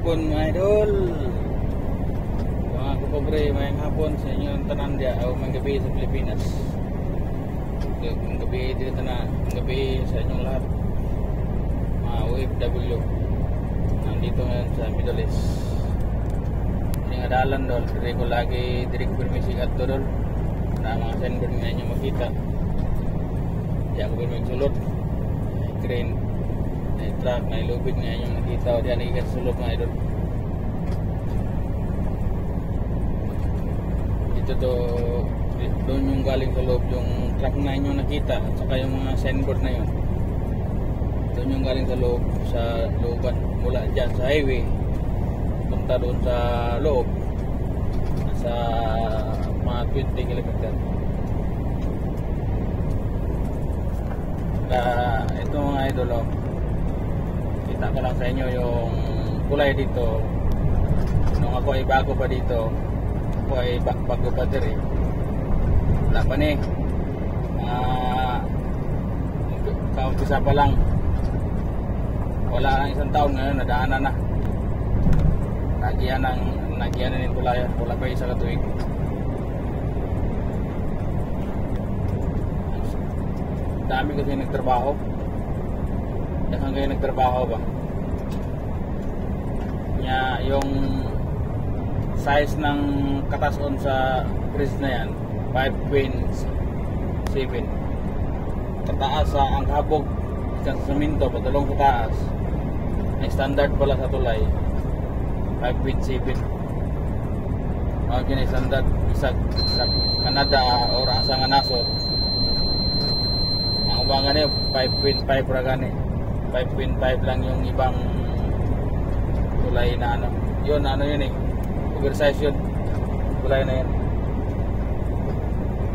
hapon mga idol. Mga kapobre, mayang hapon sa inyong tanan dia o manggabi sa Pilipinas. Manggabi dito na, manggabi sa inyong lahat. Mga OFW. Nandito ngayon sa Middle East. Ini nga dalan dol, diri ko lagi diri ko permisi adto dol. Na mga sender nga inyo makita. Di ako sulod. Crane. May truck, may lubid nga yung nakita o diyan ikat sulod mga idol. Ito to, doon yung galing sa loob yung truck na yung nakita at saka yung mga signboard na yun. Doon yung galing sa loob, sa looban, mula dyan sa highway punta doon sa loob sa mga 20 kilometer. Ito mga idol, kita ko lang sa inyo yung kulay dito. Nung ako ay bago pa dito, ako ay bago pa dito, wala pa ni kaumpisa pa lang, wala lang isang taon. Ngayon nadaanan na, nagyanan yung kulayan, wala pa isa katuig. Dami kasi nagtrabaho. Dahan kayo nagtrabaho ba? Yung size ng katason sa bridge na yan 5.7. Kataas sa ang habog sa semento patulong sa taas. May standard pala sa tulay 5.7. Ang standard sa Canada o sa nga nasod. Ang ubangan niya 5.5 ra gani. 5.5 lang yung ibang kulay na ano. Yun eh. Oversize yun. Kulay na yan.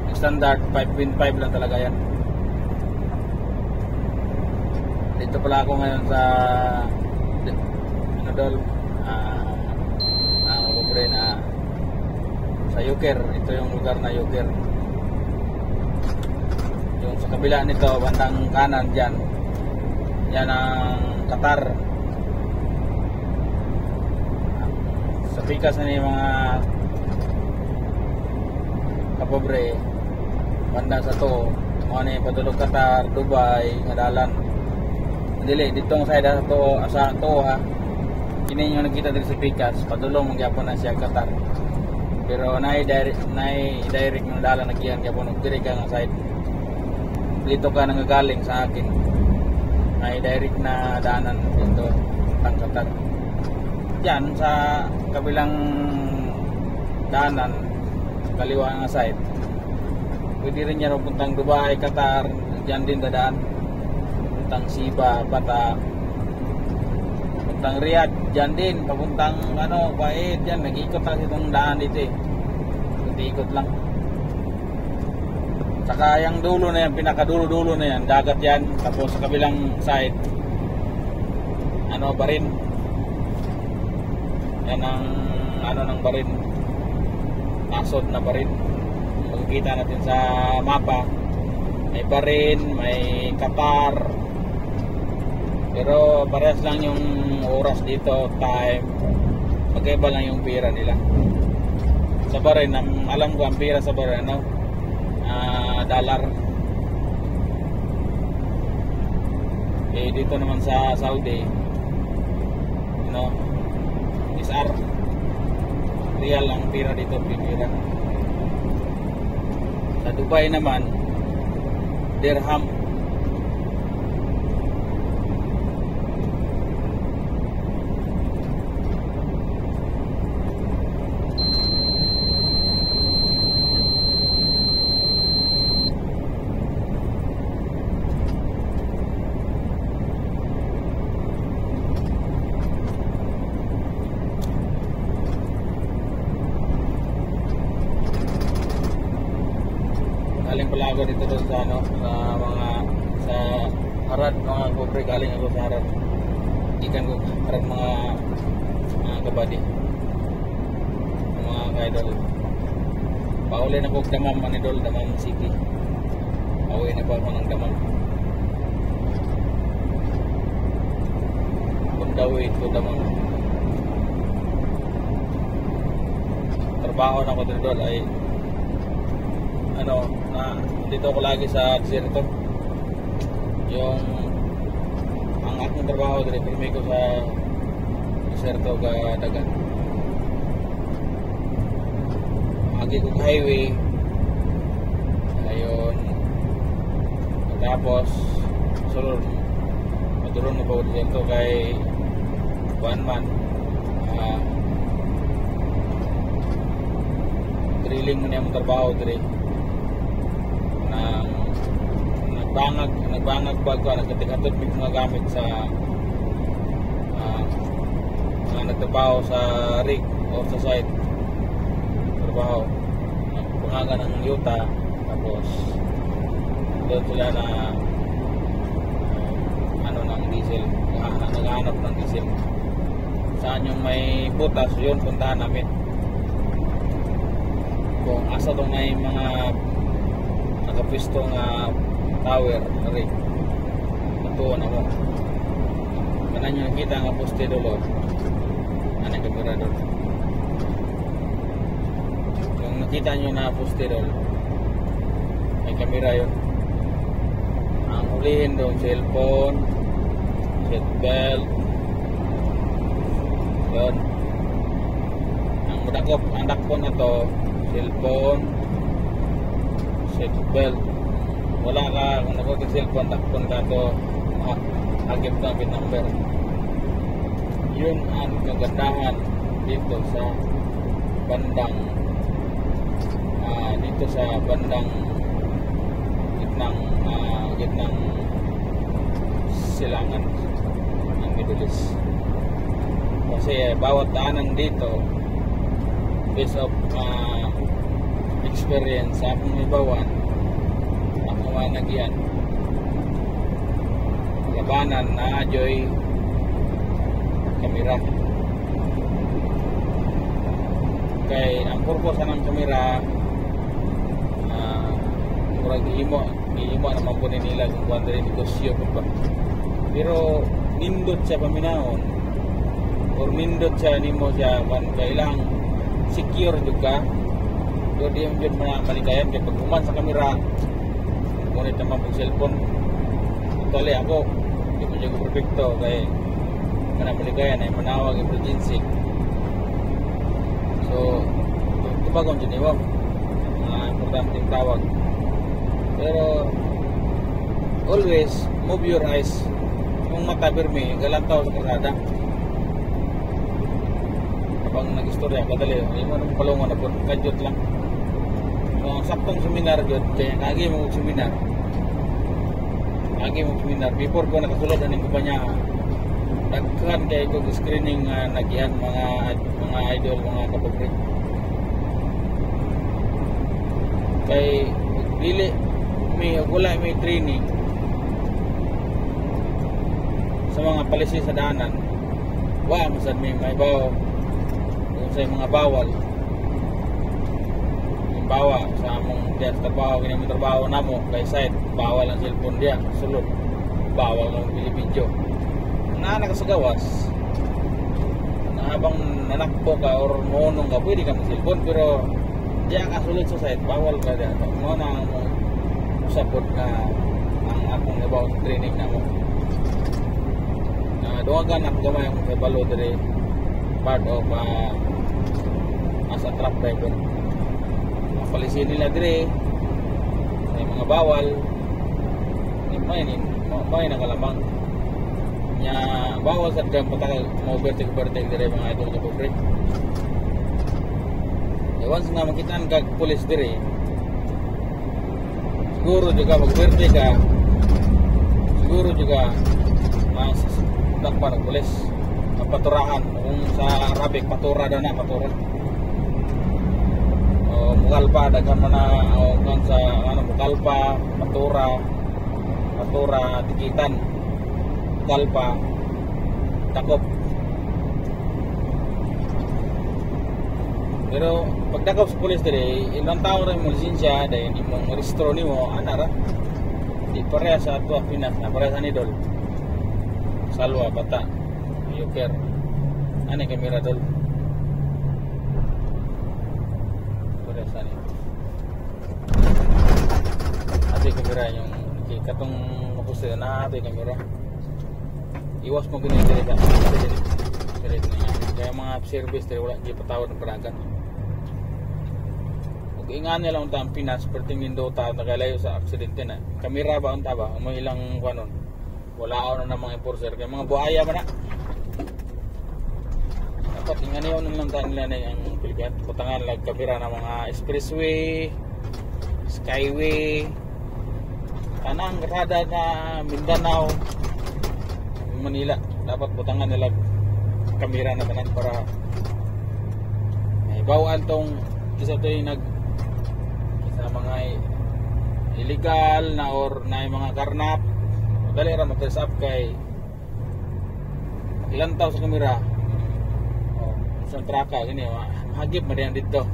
Yung standard 5.5 lang talaga yan. Dito pala ako ngayon sa pobre na sa Yuker. Ito yung lugar na Yuker. Yung sa kabila nito, bandang kanan dyan, yan ang Qatar. Sa pikas na yung mga kapobre, bandang sa to, mga na yung patulog Qatar, Dubai, ngadalan. Dili, ditong side sa to ha. Kini yung nakita dito sa pikas, patulong magyapon na siya Qatar. Pero direct ng dalan nagyan gyapon direct ka nga side. Dito ka nangagaling sa akin. May direct na daanan dito ang Qatar. Diyan sa kabilang daanan, kaliwa nga side, pwede rin yan puntang Dubai, Qatar. Diyan din dadaan puntang Siba, Bata, puntang Riyadh. Diyan din papuntang Kuwait. Diyan nag-ikot lang itong daan dito eh. Ikot lang. Saka yung dulo na yan, pinakadulo-dulo na yan, dagat yan. Tapos sa kabilang side, barin. Yan ang ng barin. Nasod na barin. Makikita natin sa mapa. May barin, may Qatar. Pero parehas lang yung oras dito, time. Magkaiba lang yung pira nila. Sa barin, alam ko ang pira sa barin, dollar. Dito naman sa Saudi, SR, real ang pira dito, pira. Sa Dubai naman, dirham. Galing pala ako dito doon sa sa Harad, mga pobre. Galing ako sa Harad. Ikan ko Harad, mga kabady, mga kaidol. Pauli na ko Damam, idol, Damam City. Pauwi na pa ako ng Damam. On the way to Damam. trabaho na ko dito ay ano na dito ako lagi sa desierto. Yung ang akong trabaho dito pirmi ko sa desierto ka dagat. Agi ko highway. Ayun. Tapos sulod madulong na po dito kay one man drilling mo niya mong trabaho diri nang nagbangag bago nagkatikatot may mga gamit sa mga nagtrabaho sa rig o sa site trabaho pangaga ng yuta tapos doon sila na ano ng diesel naghahanap ng diesel saan yung may butas yun puntahan namin kung asa itong may mga nakapwestong tower rig ito na mo kanan yung nakita nga poste dolo ano yung kamera doon yung nakita nyo na poste dolo may kamera yun ang hulihin doon cellphone seatbelt yun ang mudakop ang dakpo na to cellphone seatbelt wala ka kung nakot cellphone dakpon ka to agip na pin number yun ang kagandahan dito sa bandang gitnang silangan ng Middle East kasi bawat daanan dito based of experience sa akong ibawan akong nagyan labanan na ajoy kamera kay ang purpose ng kamera murag giimo naman po nila kung kuwan rin negosyo po ba pero nindot siya paminahon or nindot siya nimo siya kailang secure juga do di yung yun mga kalikayan kaya pag kuman sa kamera ngunit naman pag cellphone actually ako hindi mo siya perfecto kaya mga kalikayan ay manawag emergency so tubagon dyan iwag mga importanteng tawag pero always move your eyes yung mata birmi galantaw sa kasada habang nag-istorya kadali hindi mo nang palungan na po kadyot lang yung saktong seminar dyan kaya kagi mo seminar before ko nakasulod na ng kumpanya nagkan kaya ko screening nagyan mga idol mga kapagre kay dili wala may training sa mga palisi sa daanan masad may bawa kung sa mga bawal yung bawa sa among diyan trabaho ganyan trabaho namo kay site bawal ang cellphone diyan sulod bawal ang video na nakasagawas na habang nanakpo ka or monong ka pwede ka mag cellphone pero diyan ka sulod sa site bawal ka diyan mo na support na ang akong about training na mo na duwagan ako gamay ang kabalo diri part of as a truck driver ang policy nila diri may mga bawal may nakalamang nya bawal sa dam patakal mo overtake diri mga idol ka break once nga makitaan kag police diri siguro juga mag-birthday ka siguro juga dakpa ng pulis paturahan kung sa Arabic patura daw na patura mukalpa daghan man na kung sa mukalpa patura tikitan mukalpa takop pero pagdakop sa pulis diri ilang taon rin mo lisensya dahil hindi mong restro ni mo anara di pareha sa ato Pinas na pareha sa nidol salwa bata yoker ani kamera dol sa ni. Ate kamera yung katong mapusta na ate kamera. Iwas mo gini dire ka. Dire niya. Kaya mga service dire wala di patawad ng paragan. Ug ingan nila unta ang Pinas pertingin do ta nagalayo sa aksidente na. Kamera ba unta ba? Mo ilang kuanon. Wala na mga enforcer kay mga buhaya man na. Dapat ingan niyo nang lang nila na ang Pilipinas. Putangan lag kamera ng mga expressway, skyway, kanang rada na Mindanao, Manila. Dapat putangan nila kamera na tanan para bawal tong isa to yung sa mga illegal na or na yung mga karnap dali ra ma-dress up kay ilang tao sa kamera sa traka gini mahagip man diyan dito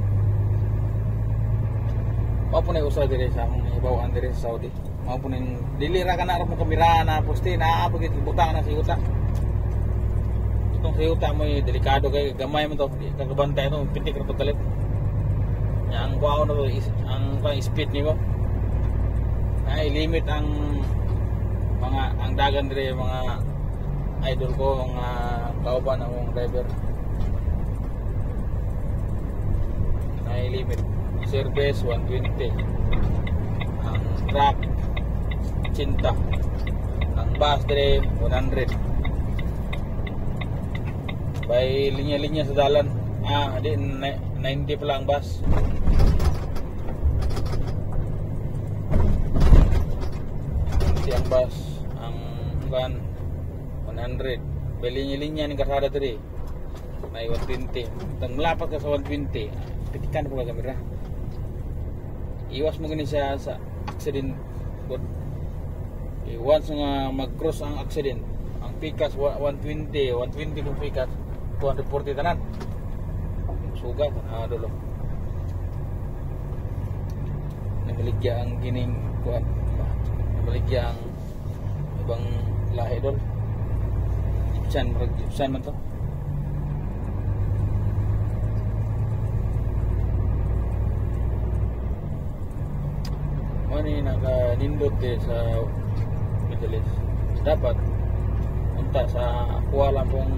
mao po na usa dire sa akong ibawaan dire sa Saudi mao po ning dili ra kana ra mo kamera na poste na pagit butang na sa yuta itong sa yuta mo delikado kay gamay mo to kagabantay to pitik ra pagkalit yang wow na to ang speed nimo ay limit ang mga ang dagan dire mga idol ko ang kauban ang driver ay limit service 120 ang truck 80 ang bus dire 100 by linya-linya sa dalan di 90 pala ang bus ang bus ang van 100 by linya-linya ng kasada dire may 120 tang melapat ka sa 120 pitikan po ka kamera iwas mo gani siya sa accident good once nga mag-cross ang accident ang pikas 120 kung pikas 240 tanan sugat dulo namaligya ang gining kuan namaligya ang ibang lahi dol Gibson man to mani nakanindot sa Middle East dapat unta sa kuala pong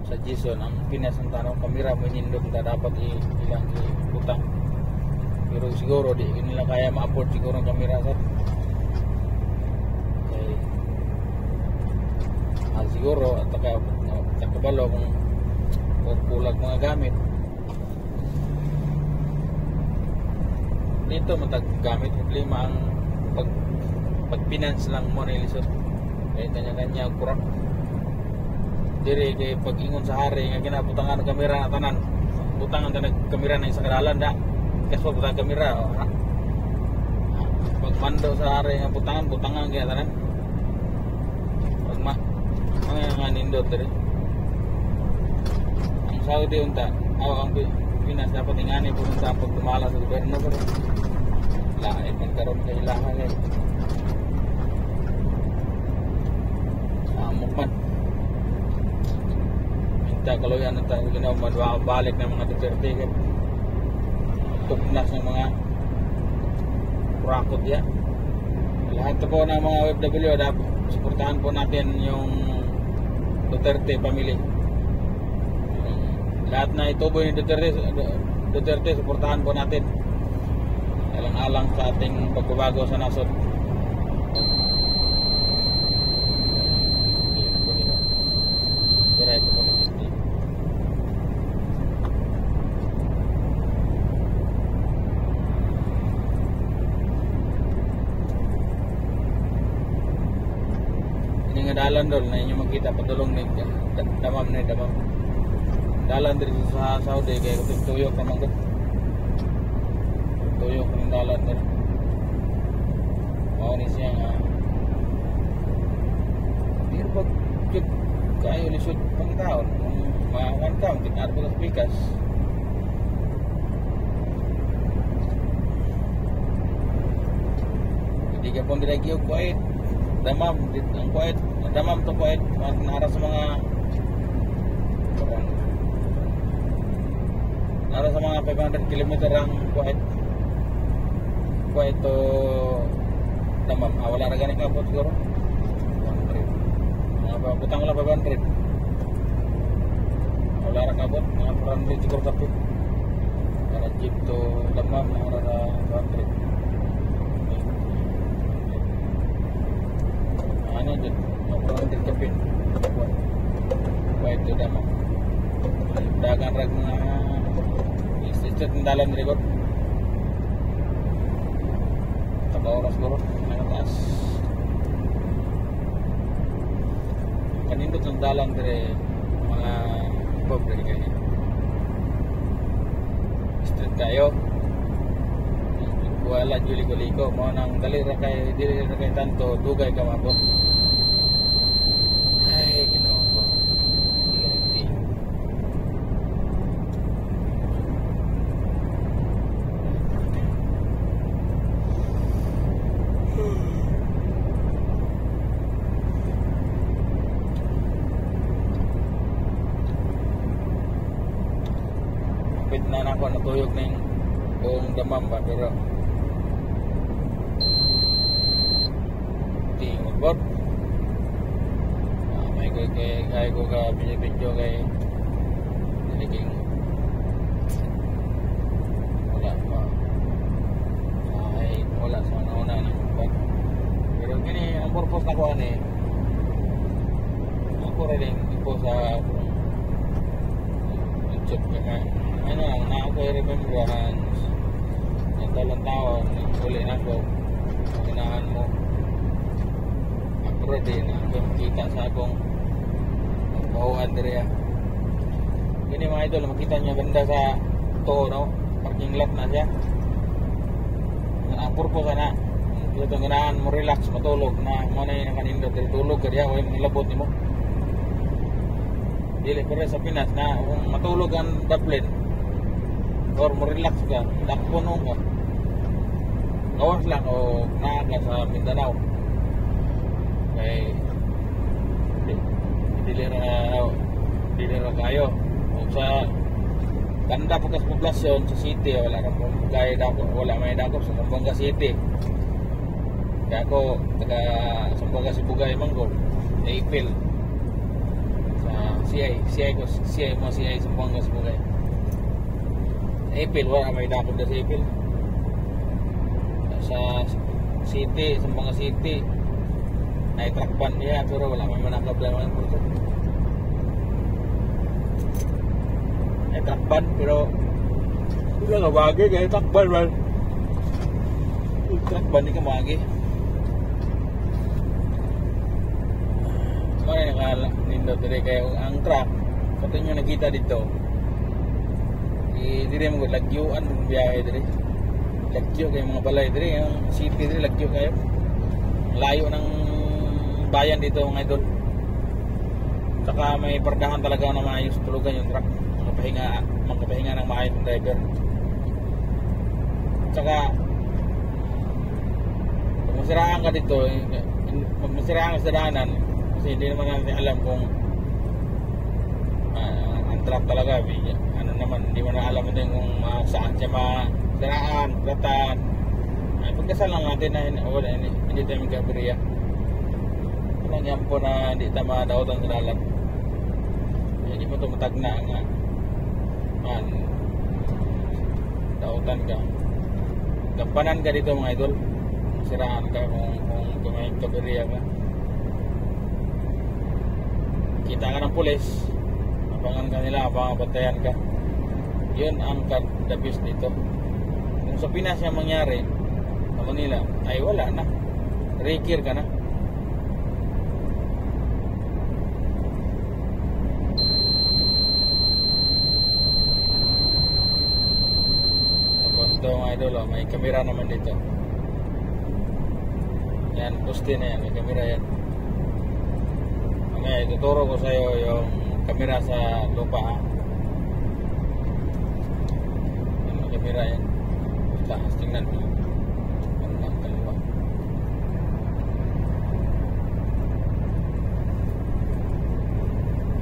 sa Jason ang Pinas ang tanong kamera mo nindot na dapat ilang utang pero siguro di nila kaya ma-afford siguro ang kamera sa okay. Siguro at kakabalo kung kulag mga gamit dito mataggamit problema ang pag-finance lang mo na ilisod kaya kanya-kanya kurak dire kay pag-ingon sa hari nga ginabutangan ng kamera na tanan butangan na kamera na isang kadalan da kasi pag kamera pagmando sa hari nga butangan kaya tanan pagma nga nindot dire ang Saudi unta ang Pinas dapat ingani po sa pagtumala sa gobyerno pero lahat magkaroon kay ilahan eh mukman minta kalau yan ang tayo ginawa balik ng mga Duterte tugnas ng mga kurakot yan lahat po ng mga OFW dapat suportahan po natin yung Duterte family lahat na ituboy ni Duterte suportahan po natin alang-alang sa ating pagbabago sa nasod diretso po ni Kristi ini nga dalan dol na inyo makita padulong ni damam dalan diri sa Saudi kay tuyok naman ko tuyok ng dalan diri mao ni siya nga pero pag kayo lisod pang taon mga taon tignan po sa pikas hindi ka pong dilagyo kuwait damam ang kuwait damam to kuwait nara sa mga 500 kilometer ang kuwait to Damam. Wala na ganing kabot siguro. 100. Mga butang wala 500. Wala na kabot, mga 400 siguro kapit. Para jeep to Damam, wala na 100. Ano dyan? Mga 400 kapit. Kuwait to Damam. Dagan rag mga istisat ng dalan record. Oras guro ang taas kanindot ng dalan dire mga pobre kayo street kayo wala juliko-liko mo nang dalira kay dili ra kay tanto dugay ka mabot ay Ginoo ko silenti na ako natuyog ng buong Damam ba pero tingog bot may kay ko ka video kay naging wala pa ay wala sa una na pero gini ang purpose na ko ani ako rin po sa YouTube kaya ano lang, na ako remembrance ng talang taon uli na ko ginahan mo abroad din ako makita sa akong mahuhan diri gini mga idol makita nyo banda sa to no parking lot na siya ang purpose na dito ganahan mo relax matulog na mo na yung nakanindot diri tulog kaya o yung nilabot ni mo dili pero sa Pinas na kung matulog ang daplin or mo relax ka, takpuno ka gawas lang o naaga sa Mindanao kay dilira kayo o sa ganda po kas poblasyon sa city wala na po gaya dako, wala may dako sa Zamboanga City kaya ako taga Zamboanga Sibugay Manggo April sa CI Zamboanga Sibugay April, wala may dakot na sa April sa city, sa mga city ay truck niya pero wala may manakablama ng product ay truck pero wala nga bagay kaya truck man truck ban di ka magi kaya nakalindot din kaya ang truck pati nyo nakita dito diri mo lagyuan ng biyahe diri lagyo kay mga balay diri yung city diri lagyo kayo layo ng bayan dito mga idol saka may pardahan talaga na maayos tulugan yung truck magpahinga ng maayos ng driver saka kung masiraan ka dito masiraan ka sa daanan kasi hindi naman natin alam kung ang truck talaga ano naman, hindi mo na alam din kung saan siya masiraan, platan ay pagkasal lang natin na hindi tayo magkabiriya walang yan po na hindi tayo madautan sa dalan hindi mo tumatag na nga dautan ka gampanan ka dito mga idol masiraan ka kung may kabiriya ka kita ka ng pulis abangan ka nila, abangan bantayan ka yun ang kadabis dito kung sa Pinas yung mangyari sa Manila ay wala na rekir ka na tapos ito mga idol may kamera naman dito yan poste na yan may kamera yan okay tuturo ko sa iyo yung kamera sa lupa kamera yan taas tingnan mo ang kaliwa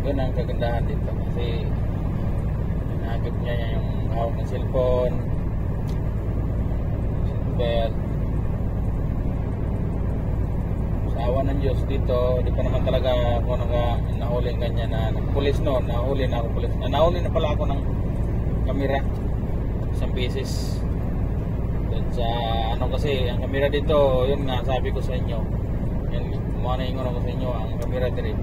doon ang kagandahan dito kasi Nahagip niya yung hawak ng cellphone, belt. Sa awa ng Diyos dito, di pa naman talaga ako nahuli ganyan na pulis noon. Nahuli na ako pulis. Nahuli na pala ako ng kamera isang beses. Then sa ano kasi, ang kamera dito, yun nga sabi ko sa inyo. Yan, manaingon ako sa inyo, ang kamera dito.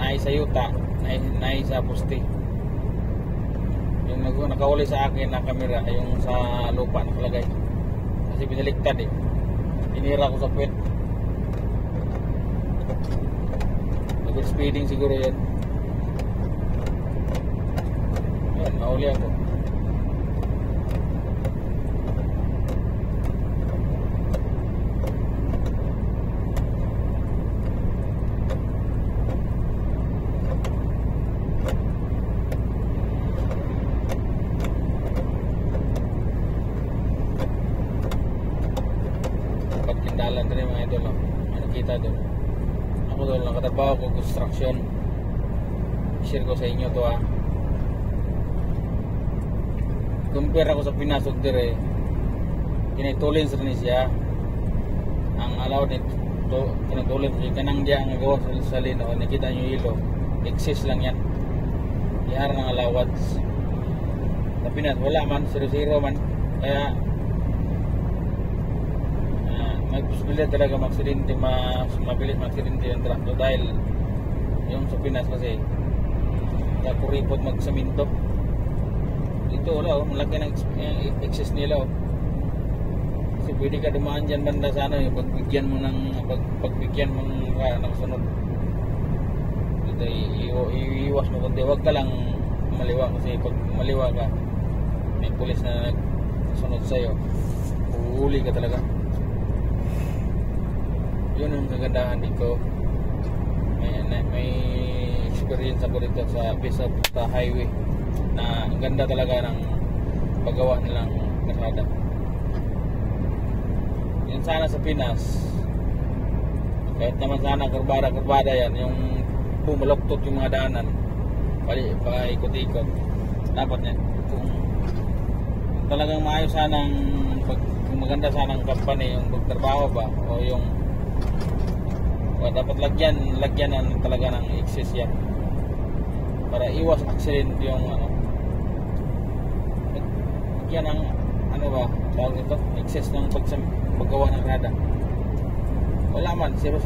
Naay sa yuta, naay sa poste. Yung nakahuli sa akin na kamera, yung sa lupa nakalagay. Kasi binaliktad eh. Inira ko sa puwet. Nag-speeding siguro yan. Yan, nahuli ako. Pagkindalan din mga idol, no? May nakita doon. Ako doon, nakatrabaho ko construction. Share ko sa inyo to ha. Compare ako sa Pinas ug dire. Kinitulin sa ni siya. Ang allowed nito, kinitulin siya kanang diya ang gawa sa lino. Nakita niyo ilo. Excess lang yan. Ihar ng allowance. Sa Pinas wala man, 0-0 man. Kaya may posibilidad talaga maksidente, mabilis maksidente yung trakto dahil yung sa Pinas kasi kuripot magsaminto. Dito wala oh, malaki ng excess nila oh. Kasi pwede ka dumaan dyan banda sa ano, yung pagbigyan mo ng pagbigyan mo ng sunod. Dito iiwas mo kundi, wag ka lang maliwa kasi pag maliwa ka may pulis na nagsunod sa'yo, uhuli ka talaga. Yun ang kagandahan dito. May experience ako dito sa Pisa Highway na ang ganda talaga ng paggawa nilang kalsada. Yun sana sa Pinas, kahit naman sana kurbada yan, yung pumaloktot yung mga daanan, paikot-ikot. Dapat yan kung talagang maayos sanang kung maganda sanang company yung pagtrabaho ba o yung dapat lagyan ng talaga ng excess yan para iwas accident yung ano. Lagyan ng ano ba tawag ito, excess ng paggawa ng rada. Wala man, 0-0.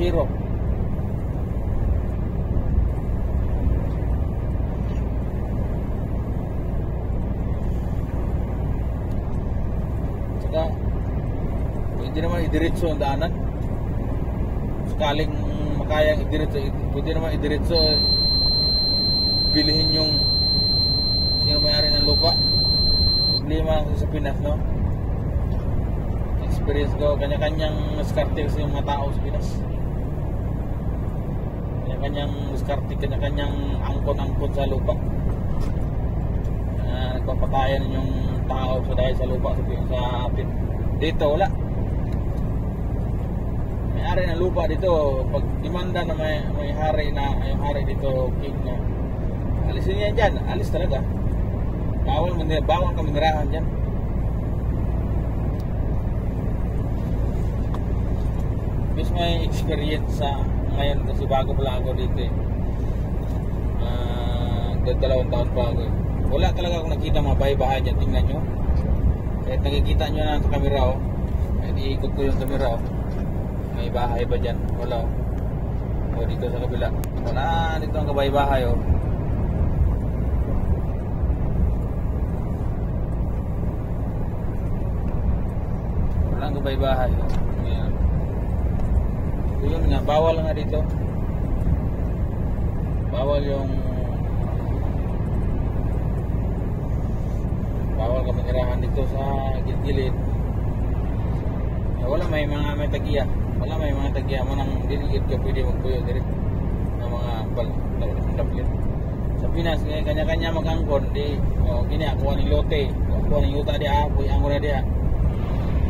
Saka pwede naman idiretso ang daanan. Sakaling makayang idiretso, pwede naman idiretso, bilihin yung sino may-ari ng lupa. Problema sa Pinas, no? Experience ko, kanya-kanyang diskarte kasi yung mga tao sa Pinas. Kanya-kanyang diskarte, kanya-kanyang angkon-angkon sa lupa. Nagpapatayan yung tao sa dahil sa lupa sa dito wala. May-ari ng lupa dito, pag demanda na may hari na, yung hari dito, king na, alisin niya dyan, alis talaga. Bawal ka manirahan dyan. Mas may experience sa ngayon kasi bago pala ako dito eh. 2 taon pa ako eh. Wala talaga akong nakita mga bahay-bahay dyan, tingnan nyo. Kahit nakikita nyo na sa camera oh. Kahit iikot ko yung camera oh. May bahay ba dyan? Wala oh. O dito sa kabila. Wala dito ang kabahay-bahay oh. Wala ang kabahay-bahay oh. Ayan. So yun nga, bawal nga dito. Bawal ka manirahan dito sa gilid-gilid. Wala may tagiya. Wala may mga tagiya mo nang diligid ka pwede magpuyo direct ng mga balaplit. Sa Pinas, kanya-kanya mag-angkon di gini ako ng lote, ako ng yuta di apoy, angkon na dia.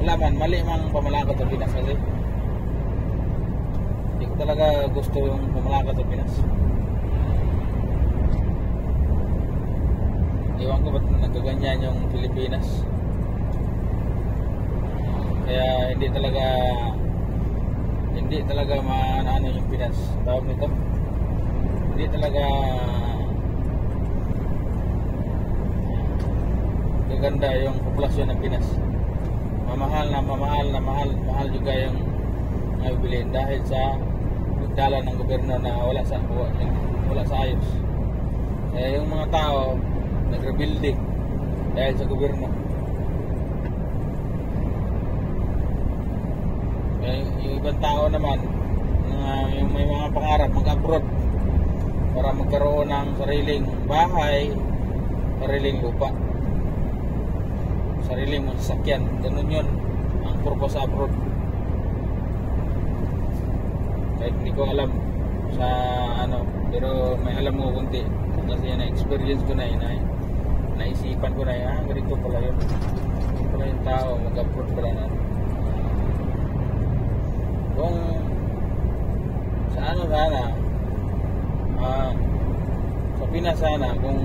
Wala man, mali mang pamalakad sa Pinas kasi. Hindi ko talaga gusto yung pamalakad sa Pinas. Iwan ko ba't nagkaganyan yung Pilipinas. Kaya hindi talaga maano yung Pinas. Tawag nito. Hindi talaga gaganda yung populasyon ng Pinas. Mahal juga yung bilhin dahil sa pagdala ng gobyerno na wala sa ayos. Kaya yung mga tao nagrebuild dahil sa gobyerno. Yung ibang tao naman yung may mga pangarap mag-abroad para magkaroon ng sariling bahay, sariling lupa, sariling sasakyan. Ganun yun ang purpose sa abroad. Kahit hindi ko alam sa pero may alam mo kunti kasi na-experience ko na naisipan ko na ganito pala yun. Ganito pala yung tao mag-abroad pala na. Kung sa sana sa Pinas sana, kung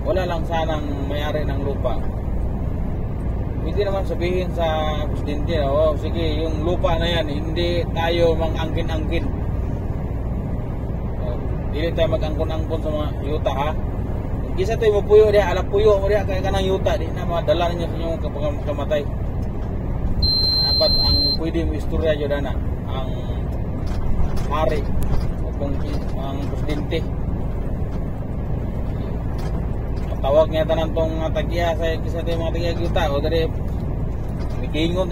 wala lang sanang may-ari ng lupa, pwede naman sabihin sa presidente na sige, yung lupa na yan hindi tayo mang-angkin-angkin, hindi tayo mag-angkon-angkon sa mga yuta ha. Kisa tayo mapuyo diya, alap puyo mo diya kaya ka ng yuta, di na madala ninyo sa inyong kamatay. Dapat ang pwede mo istorya yun na ang hari o kung ang presidente tawag niya tanan tong tagya sa kisa tayo mga tagya yuta o dari mitingon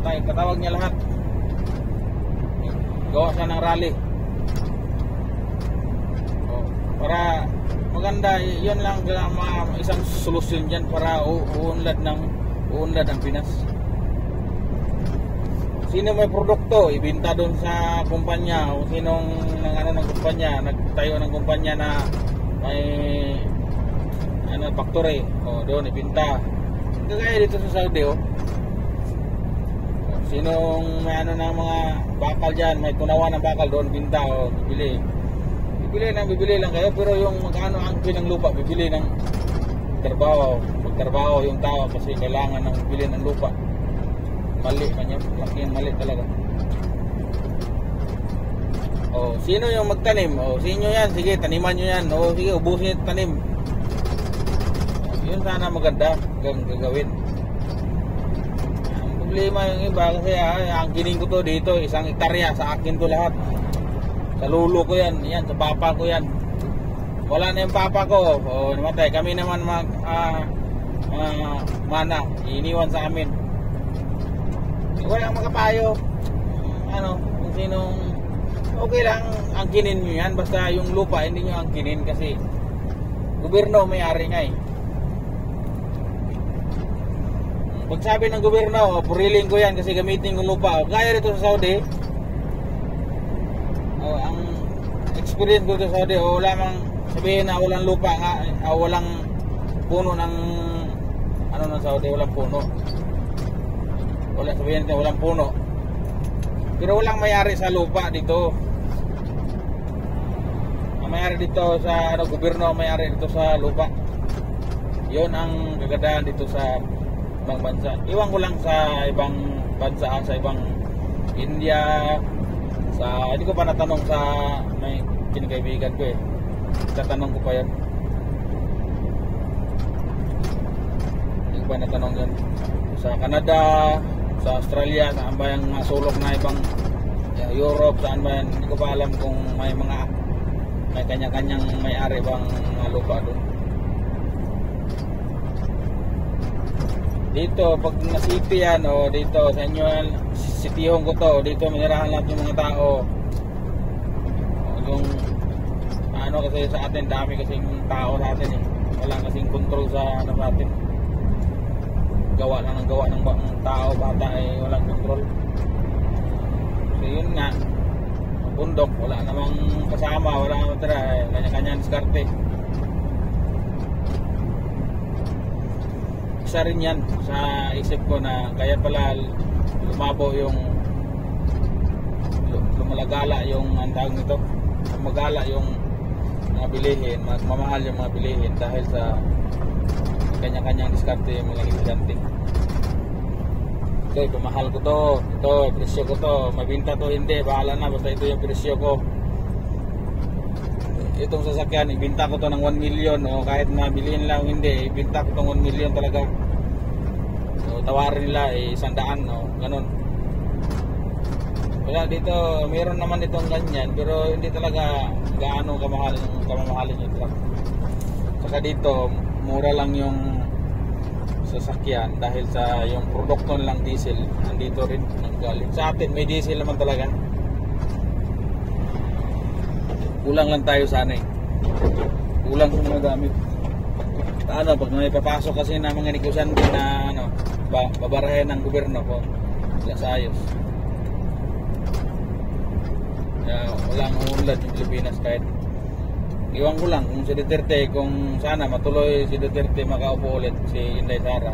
katawag niya lahat, gawa siya ng rally para maganda. Yun lang isang solusyon dyan para uunlad ang Pinas. Sino may produkto ibenta doon sa kumpanya o sinong ng kumpanya nagtayo ng kumpanya na may factory o doon ibenta. Kagaya dito sa Saudi sinong may ng mga bakal dyan, may tunawan ng bakal doon binta o bibili lang kayo, pero yung magkano ang ng lupa bibili ng magtrabaho yung tao kasi kailangan ng bibili ng lupa. Mali man yan, laking mali talaga. Sino yung magtanim? Sino yan? Sige, taniman nyo yan. Sige, ubusin yung tanim. Yun sana maganda gagawin. Ang problema yung iba kasi ang kining ko to dito, 1 hektarya, sa akin to lahat. Sa lulo ko yan, sa papa ko yan. Wala na yung papa ko, namatay. Kami naman mana, iniwan sa amin. Walang makapayo. Kung sinong okay lang angkinin nyo yan, basta yung lupa hindi nyo angkinin kasi gobyerno may-ari nga Pag sabi ng gobyerno, puriling ko yan kasi gamitin ko lupa. Kaya dito sa Saudi, ang experience ko dito sa Saudi, wala mang sabihin na walang lupa nga, walang puno ng ng Saudi, walang puno. Wala sabihin natin walang puno. Pero walang may-ari sa lupa dito. Ang may-ari dito sa gobyerno, ang may-ari dito sa lupa. 'Yon ang kagandahan dito sa ibang bansa. Iwan ko lang sa ibang bansa, sa ibang India, hindi ko pa natanong sa may kinakaibigan ko Tatanong ko pa 'yan. Hindi ko pa natanong 'yan. Sa Canada, sa Australia, saan ba yung sulok na ibang Europe, saan ba yan? Hindi ko pa alam kung may kanya-kanyang may-ari bang lupa doon. Dito, pag na-city yan, dito sa inyo, sitihong ko to, dito minirahan lang yung mga tao. Yung kasi sa atin, dami kasing tao sa atin Wala kasing control sa natin. Gawa ng tao, bata walang control. So yun nga, bundok, wala namang kasama, wala namang tira, kanya-kanya diskarte. Isa rin yan sa isip ko na kaya pala lumabo lumalagala yung ang tawag nito, lumagala yung mga bilihin, mas mamahal yung mga bilihin dahil sa kanya-kanyang diskarte yung mga negosyante. Okay, pamahal ko to, ito, presyo ko to, mabinta to, hindi, bahala na, basta ito yung presyo ko. Itong sasakyan, ibinta ko to ng 1 million, o kahit mabilihin lang hindi, ibinta ko tong 1 million talaga. So, tawarin nila, 100, o, ganun. Wala dito, meron naman itong ganyan, pero hindi talaga gaano kamamahalin yung truck. Saka dito, mura lang yung sasakyan dahil sa yung produkto nilang diesel nandito rin nanggaling sa atin. May diesel naman talaga, kulang lang tayo sana kulang sa mga gamit. Paano pag may papasok kasi na mga negosyante na babarahin ng gobyerno ko, wala sa ayos. Kaya walang umunlad yung Pilipinas. Kahit iwan ko lang kung si Duterte, kung sana matuloy si Duterte, makaupo ulit si Inday Sara,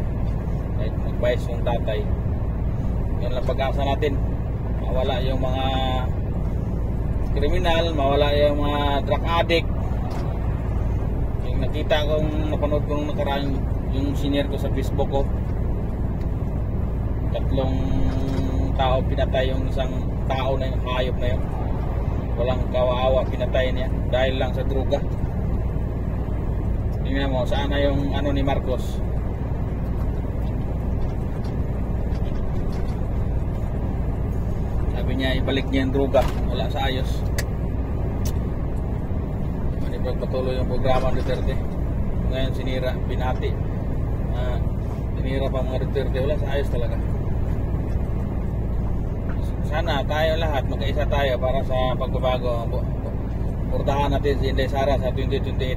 kahit mag-vice yung tatay, yun lang pag-asa natin. Mawala yung mga kriminal, mawala yung mga drug addict. Yung nakita kong napanood ko nung nakaraan, yung senior ko sa Facebook ko, 3 tao pinatay yung isang tao na yung hayop na yun. Walang kawawa, pinatay niya dahil lang sa droga. Tingnan mo, saan na yung ni Marcos? Sabi niya ibalik niya yung droga, wala sa ayos. Pagpatuloy yung programa ng Duterte. Ngayon sinira, binati. Sinira pa mga Duterte, wala sa ayos talaga. Sana tayo lahat magkaisa tayo para sa pagbabago. Portahan natin si Inday Sara sa 2028.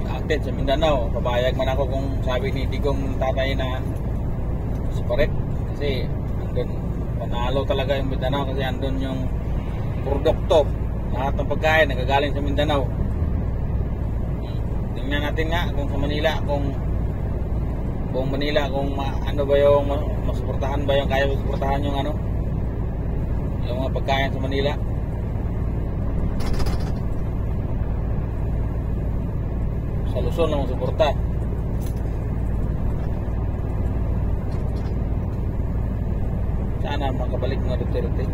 Sa atin sa Mindanao, pabayag man ako kung sabi ni Digong tatay na separate, kasi andun panalo talaga yung Mindanao, kasi andun yung produkto, lahat ng pagkain nagagaling sa Mindanao. Tingnan natin nga kung sa Manila, kung Manila, kung ano ba yung masuportahan ba yung kaya masuportahan yung yung mga pagkain sa Manila. Sa Luzon lang masuporta. Sana makabalik mga Duterte.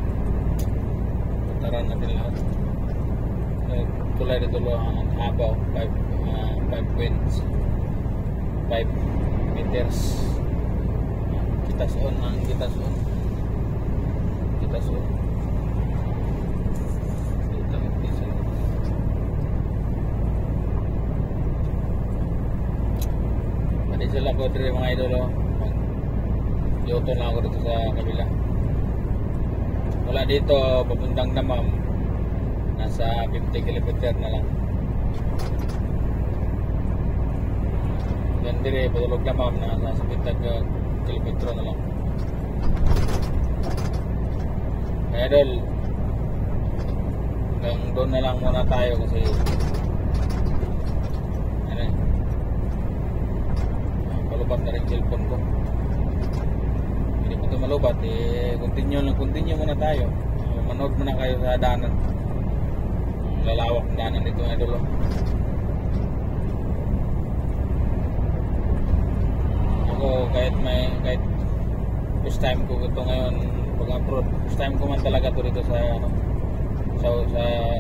Putaran natin lahat. Tulad ito ang habaw, 5 meters. Kita soon. Pwede sila ko dito mga idolo. Yoto lang ako dito sa kabila. Wala dito papuntang Damam, nasa 50 km na lang. Yan dire patulog Damam na nasa 50 km na lang. Kaya idol, hanggang doon na lang muna tayo kasi palubat na rin cellphone ko. Hindi pa ito malubat, continue muna tayo. Manood muna kayo sa daanan. Lalawak ng daanan dito mga idol. Ako kahit first time ko ito ngayon pag-upload, first time ko man talaga ito dito sa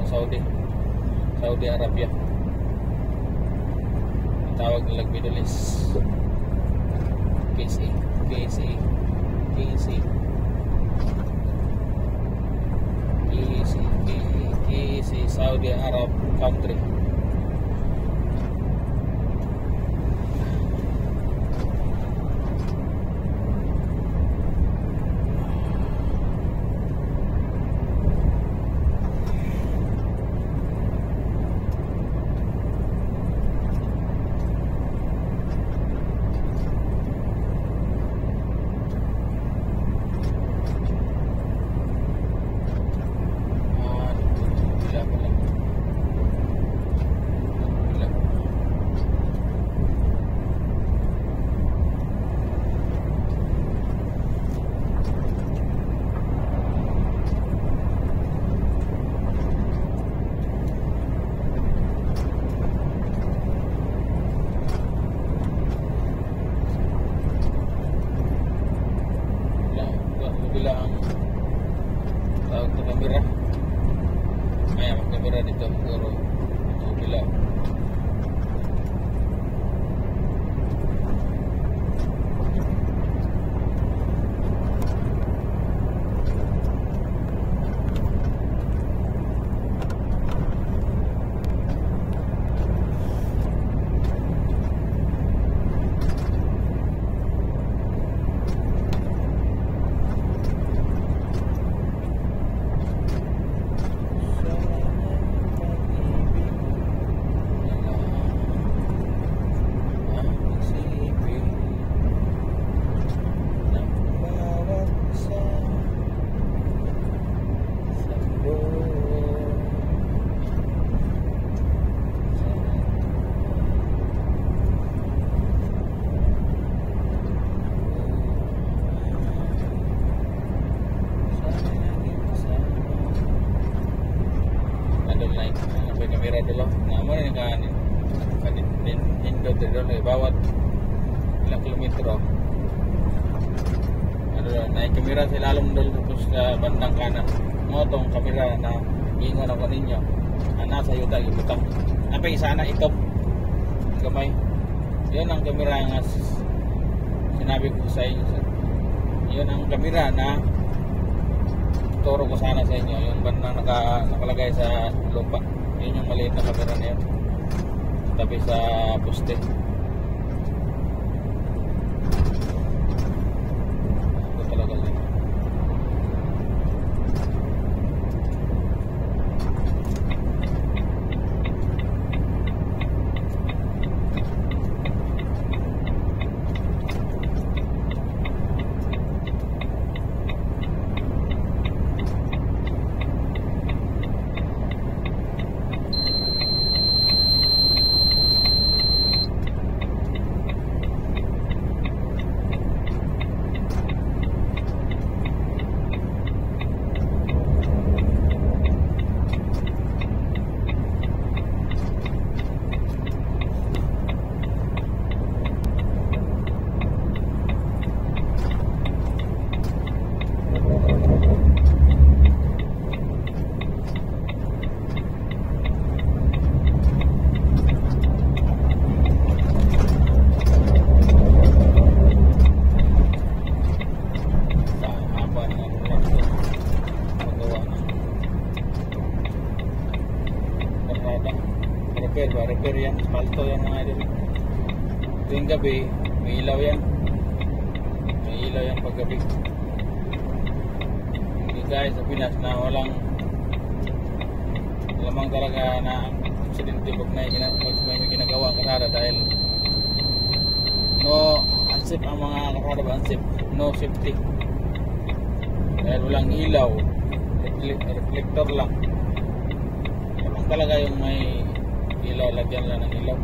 Saudi Arabia. Tawag nilang Middle East. KSA Saudi Arab country. dito. Ano yun, may kamera si lalong dul sa bandang kanan. Mo tong kamera na ingon ako ninyo. Ana sa yuta gibutang. Apa isa na ito. Gamay. Yun ang kamera nga sinabi ko sa inyo. Yun ang kamera na turo ko sana sa inyo. Yung bandang nakalagay sa lupa. Yun yung maliit na kamera na yun. Tabi sa poste. Ito talaga yun. Repair yan, spalto yan mga idol. Tuwing gabi, may ilaw yan. May ilaw yan pag gabi. Hindi guys, sa Pinas na walang lamang talaga na aksidente pag may ginagawa ang kasada dahil no unsafe ang mga kasada ba, unsafe, no safety. Dahil walang ilaw, reflector lang. Lamang talaga yung may ilaw, lagyan lang ng ilaw.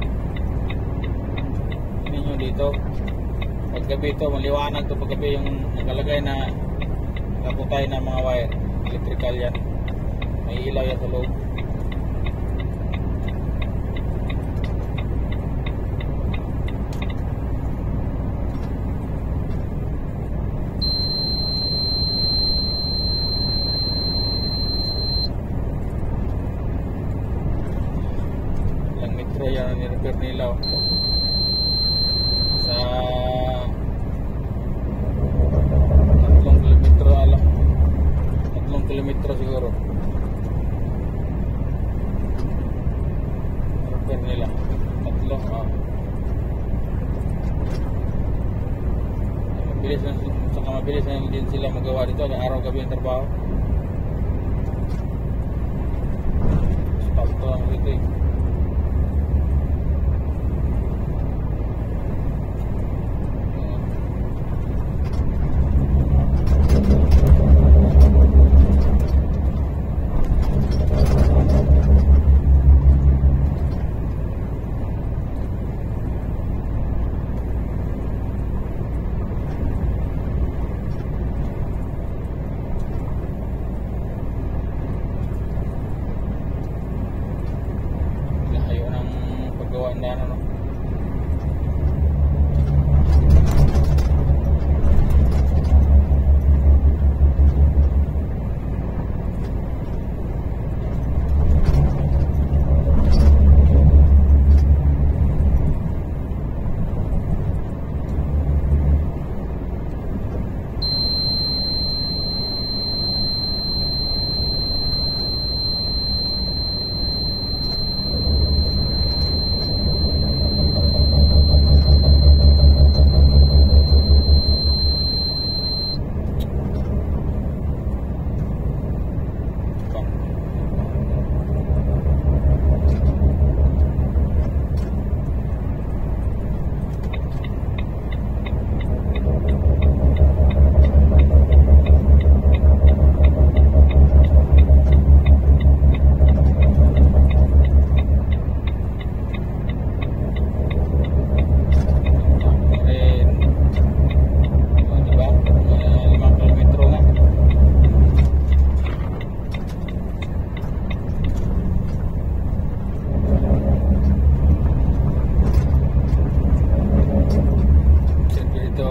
Ninyo dito paggabi ito, maliwanag ito paggabi yung nakalagay na nakutay na mga wire, electrical yan, may ilaw yan sa loob. Yan ang nirepair nila sa 3 kilometro alam, 3 kilometro siguro repair nila 3 mabilis na, saka mabilis na din sila magawa dito, araw gabi ang trabaho. Spalto ang dito eh.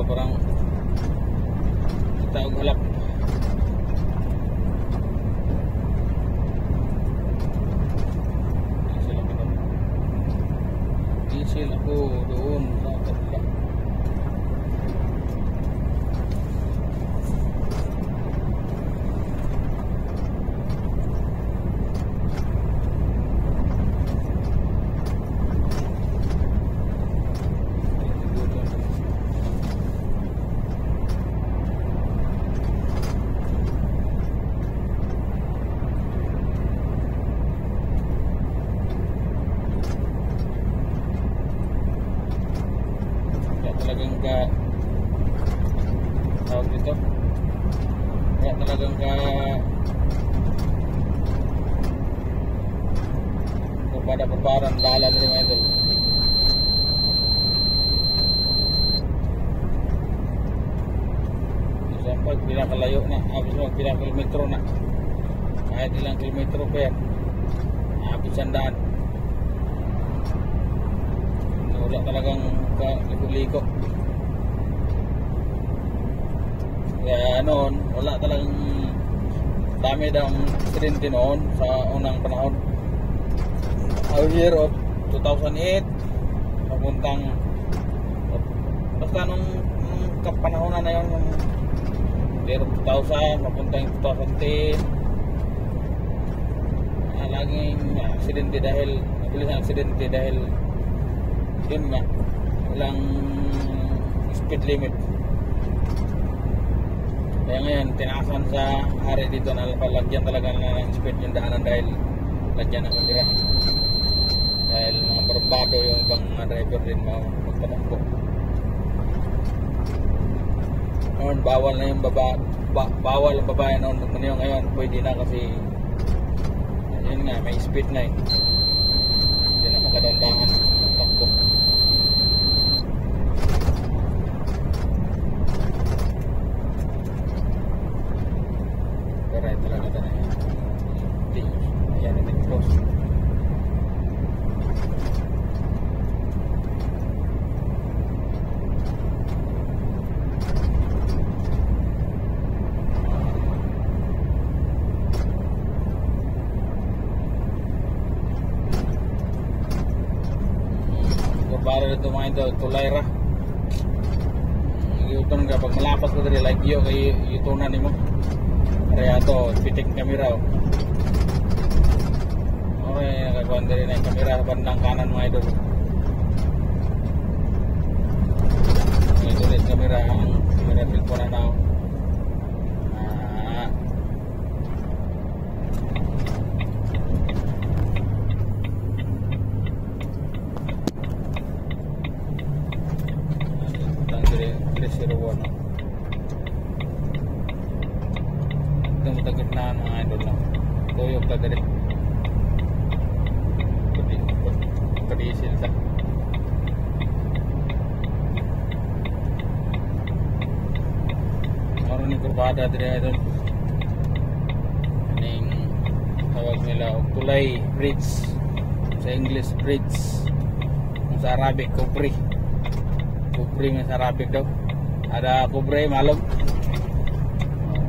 parang kita og halap. Diesel ako doon sa kabila. Talagang ka tawag dito, kaya talagang ka pada dalan rin mga idol. Sampai pinakalayo na, abis mo pinakakilometro na, kahit ilang kilometro pa yan, abis sandaan. Wala talagang liko-liko. Kaya noon, wala talagang dami daw ang aksidente noon sa unang panahon. Year of 2008 papuntang basta nung kapanahonan na yun, nung year of 2000 papuntang 2010, laging aksidente dahil mabilis ang aksidente dahil yun nga, walang speed limit. Kaya ngayon, tinaasan sa hari dito na palagyan talaga ng speed yung daanan dahil lagyan ng kamera. Dahil mga barbado yung ibang mga driver din magpatakbo. Noon, bawal na yung bawal ang babae noon. Magmaniyo ngayon, pwede na kasi yun nga, may speed na eh. Hindi na makadandahan magtakbo. Para dito mga ito, tulay ra. Yuton ka, pag malapas ko dito, like yo, kay yutunan mo. Kaya ito, pitik kamera. Okay, nakakuhan din na yung kamera, bandang kanan mga idol. Ito ulit kamera, ang kamera teleponan na ako. Ito matagitnaan mga idol lang. Tuyok ka dali. Padisil sa. Meron ni kurbada dali idol. Yung tawag nila tulay bridge. Sa English bridge. Sa Arabic kubri. Kubri nga sa Arabic daw. Ada kubre malam.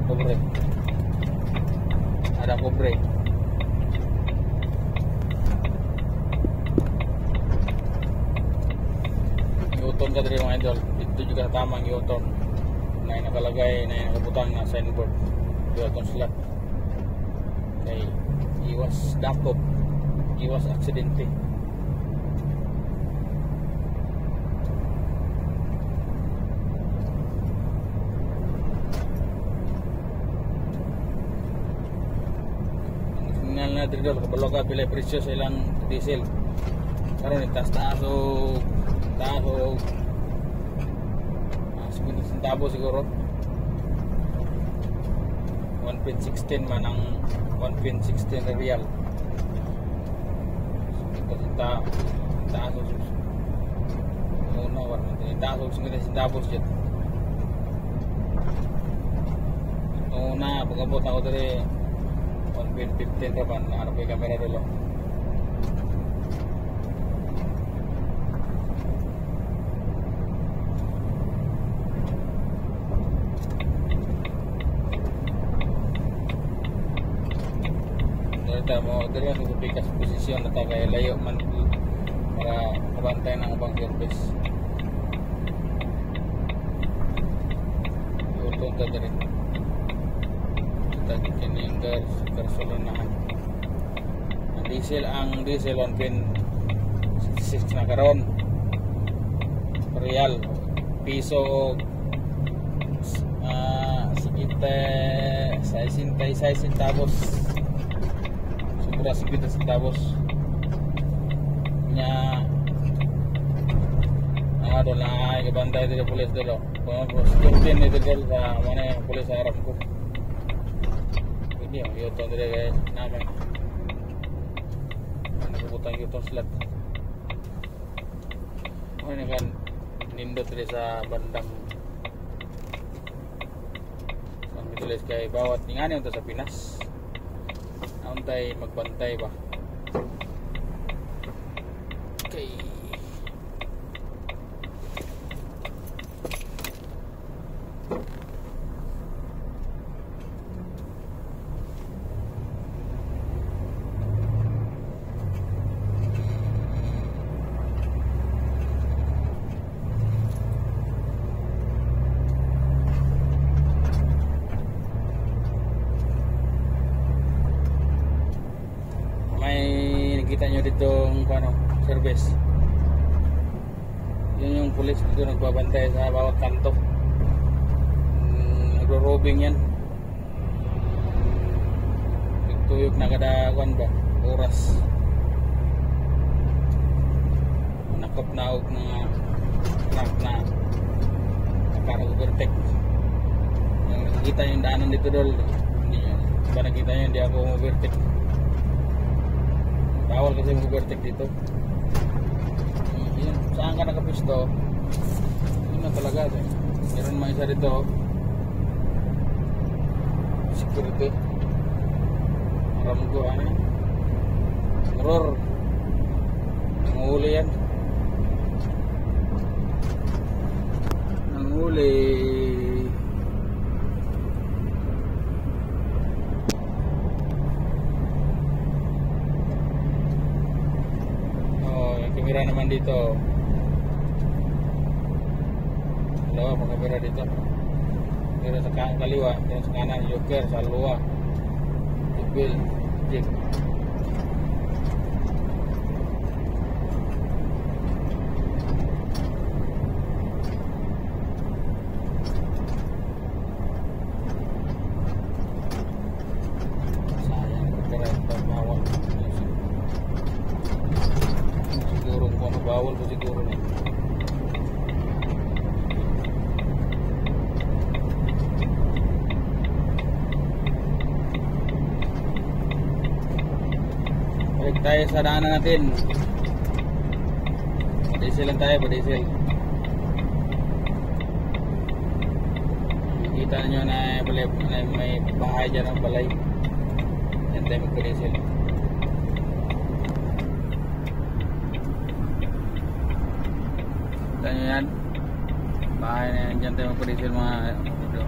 Kubre. Ada kubre. Yuton ka dito mga idol. Ito juga tamang yuton. Na nakalagay na nakabutang na signboard. Yuton slot. Okay. Iwas dakop. Iwas aksidente. Na dito kabalo ka pila presyo sa ilang diesel karon taas o 50 centavos siguro 1.16 man ang 1.16 na real taas o muna taas o 50 centavos dyan una pagkabot ako dali 1.15 rapan na ano pa yung camera dulu. kita mo diri sa pikas posisyon na kay layo man para kabantay ng ubang service. Ito ta diri. Kita kining Gasolinahan. Ang diesel 1.66 na karon. Real piso sigite 66 centavos. Sobra 50 centavos. Nya doon na ay kabantay dito pulis dito. Kung security ni dito sa mana yung pulis sa harap ko. Hindi yung yuto dito guys namin. Nagpuputang yuto slot. Ano kan nindot dito sa bandang tulis kay bawat ingani unta sa Pinas. Nauntay magbantay ba. Okay. Nakita nyo dito ang service. Yun yung pulis dito nagbabantay sa bawat kanto. Nagro-robing yan. Nagtuyok na kada ba oras. Nakop na og mga truck na nakaka-overtake. Nakikita yung daanan dito dol. Ba nakita nyo hindi ako overtake. Bawal kasi mag-overtake dito. Yun, saan ka nakapisto? Yun na talaga. Meron mga isa dito. Security. Maram ko, ano yun? Mirror. Nanguhuli yan. Nanguhuli. Kamera naman dito. Dalawa pa kamera dito. Pero sa kaliwa, pero sa kanan Joker, sa luwa. Ibil, Jake. Sayang kamera ito bawal. Bawal po siguro na. Balik tayo sa daanan natin. Padisel lang tayo, padisel. Kita nyo na may bahay dyan ang balay. Yan tayo magpadisel. Kita nyo yan. Bahay na yan. Diyan tayo magpadisel mga video.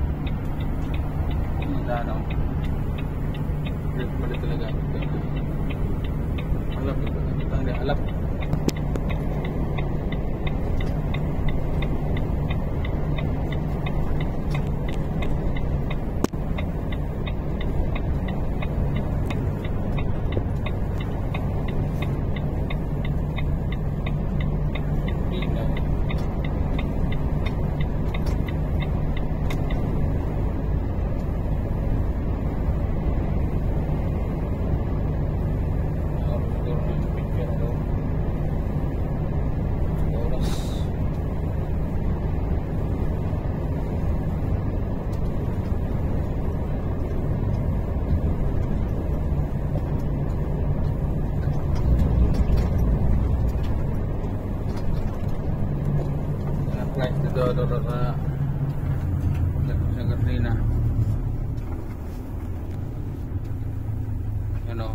Hindi ano. Break pala talaga. Alap ito. Kita nga alap. Dito sa Gasolina. Ano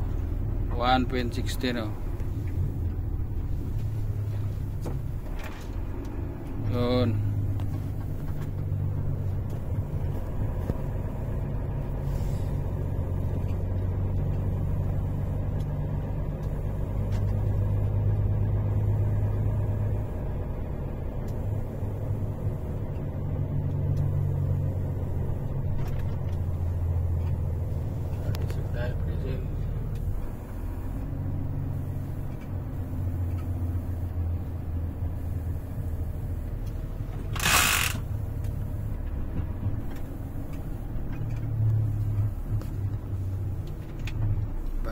1.16 no. Yun.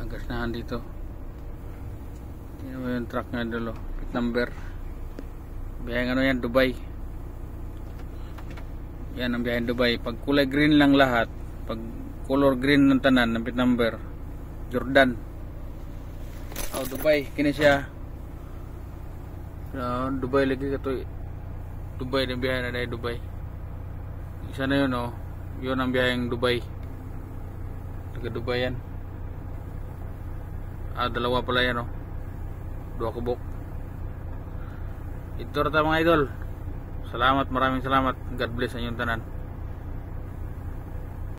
gasnahan dito. Tingnan mo yung truck nga dulo, plate number. Biyaheng ano yan, Dubai. Yan ang biyaheng Dubai. Pag kulay green lang lahat, pag color green ng tanan ng plate number, Jordan. Dubai, kini siya. Dubai lagi ka to. Dubai din biyahe na dahil Dubai. Isa na yun, yun ang biyaheng Dubai. Taga Dubai yan. Dalawa pala yan, dua kubok. Ito rata mga idol. Salamat, maraming salamat. God bless sa inyong tanan.